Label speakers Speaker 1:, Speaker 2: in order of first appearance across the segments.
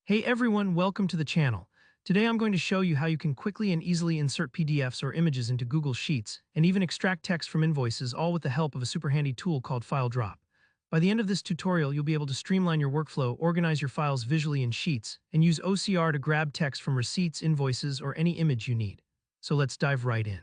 Speaker 1: Hey everyone, welcome to the channel. Today I'm going to show you how you can quickly and easily insert PDFs or images into Google Sheets and even extract text from invoices, all with the help of a super handy tool called File Drop. By the end of this tutorial, you'll be able to streamline your workflow, organize your files visually in Sheets, and use OCR to grab text from receipts, invoices, or any image you need. So let's dive right in.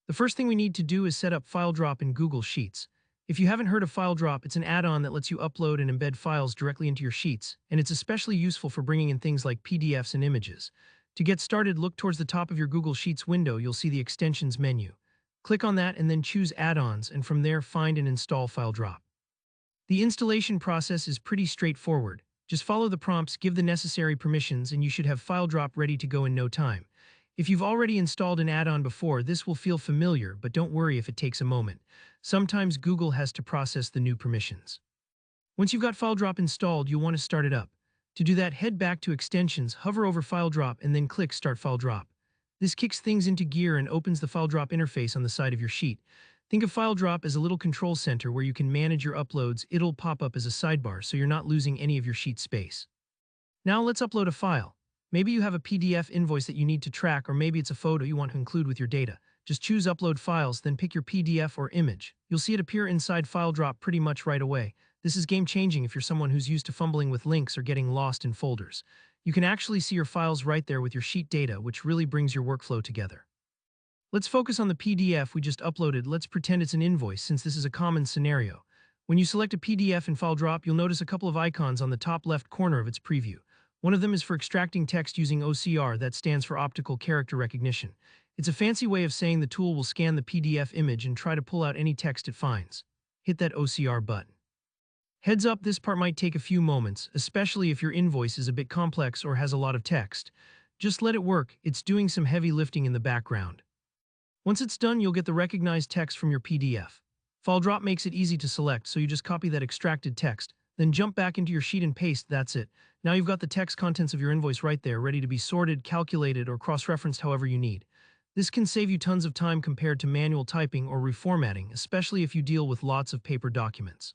Speaker 1: The first thing we need to do is set up File Drop in Google Sheets. If you haven't heard of File Drop, it's an add-on that lets you upload and embed files directly into your Sheets, and it's especially useful for bringing in things like PDFs and images. To get started, look towards the top of your Google Sheets window. You'll see the Extensions menu. Click on that and then choose Add-ons, and from there find and install File Drop. The installation process is pretty straightforward. Just follow the prompts, give the necessary permissions, and you should have File Drop ready to go in no time. If you've already installed an add-on before, this will feel familiar, but don't worry if it takes a moment. Sometimes Google has to process the new permissions. Once you've got File Drop installed, you'll want to start it up. To do that, head back to Extensions, hover over File Drop, and then click Start File Drop. This kicks things into gear and opens the File Drop interface on the side of your sheet. Think of File Drop as a little control center where you can manage your uploads. It'll pop up as a sidebar, so you're not losing any of your sheet space. Now let's upload a file. Maybe you have a PDF invoice that you need to track, or maybe it's a photo you want to include with your data. Just choose Upload Files, then pick your PDF or image. You'll see it appear inside File Drop pretty much right away. This is game-changing if you're someone who's used to fumbling with links or getting lost in folders. You can actually see your files right there with your sheet data, which really brings your workflow together. Let's focus on the PDF we just uploaded. Let's pretend it's an invoice, since this is a common scenario. When you select a PDF in File Drop, you'll notice a couple of icons on the top left corner of its preview. One of them is for extracting text using OCR, that stands for Optical Character Recognition. It's a fancy way of saying the tool will scan the PDF image and try to pull out any text it finds. Hit that OCR button. Heads up, this part might take a few moments, especially if your invoice is a bit complex or has a lot of text. Just let it work, it's doing some heavy lifting in the background. Once it's done, you'll get the recognized text from your PDF. File Drop makes it easy to select, so you just copy that extracted text, then jump back into your sheet and paste. That's it. Now you've got the text contents of your invoice right there, ready to be sorted, calculated, or cross-referenced however you need. This can save you tons of time compared to manual typing or reformatting, especially if you deal with lots of paper documents.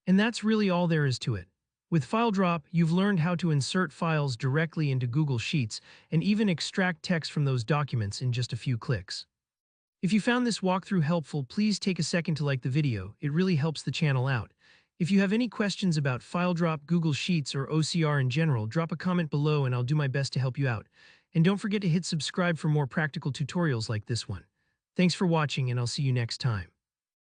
Speaker 1: And that's really all there is to it. With File Drop, you've learned how to insert files directly into Google Sheets and even extract text from those documents in just a few clicks. If you found this walkthrough helpful, please take a second to like the video. It really helps the channel out. If you have any questions about File Drop, Google Sheets, or OCR in general, drop a comment below and I'll do my best to help you out. And don't forget to hit subscribe for more practical tutorials like this one. Thanks for watching, and I'll see you next time.